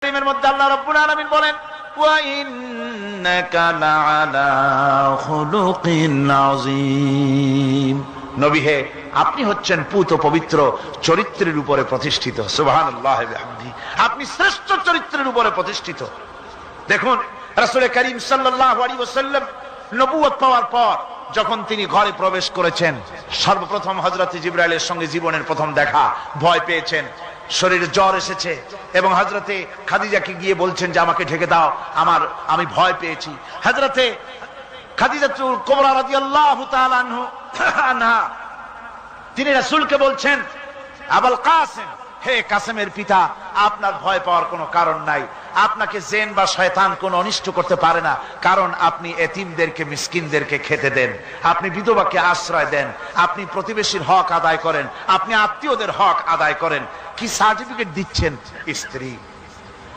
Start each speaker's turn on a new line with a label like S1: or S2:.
S1: কারীমের মধ্যে আল্লাহ রাব্বুল আলামিন বলেন ওয়া ইন্নাকা লাআলা খুলুকিন আযীম। নবী হে, আপনি হচ্ছেন পুত পবিত্র চরিত্রের উপরে প্রতিষ্ঠিত। সুবহানাল্লাহি ওয়া বিহামদিহি, আপনি শ্রেষ্ঠ চরিত্রের উপরে প্রতিষ্ঠিত। দেখুন রাসূল করিম সাল্লাল্লাহু আলাইহি ওয়াসাল্লাম নবুয়ত পাওয়ার পর যখন তিনি ঘরে প্রবেশ করেছেন, সর্বপ্রথম হযরত জিবরাইলের সঙ্গে জীবনের প্রথম দেখা, ভয় পেয়েছেন, শরীরে জ্বর এসেছে এবং হযরতে খাদিজাকে গিয়ে বলছেন যে আমাকে ঢেকে দাও, আমি ভয় পেয়েছি। হযরতে খাদিজাতুল কুবরা রাদিয়াল্লাহু তাআলা আনহা তিনি রাসূলকে বলছেন, আবুল কাসেম, হে কাসেমের পিতা, আপনার ভয় পাওয়ার কোনো কারণ নাই, আপনাকে জিন বা শয়তান কোনো অনিষ্ট করতে পারে না, কারণ আপনি এতিমদেরকে মিসকিনদেরকে খেতে দেন, আপনি বিধবাকে আশ্রয় দেন, আপনি প্রতিবেশীর হক আদায় করেন, আপনি আত্মীয়দের হক আদায় করেন। কি সার্টিফিকেট দিচ্ছেন? স্ত্রী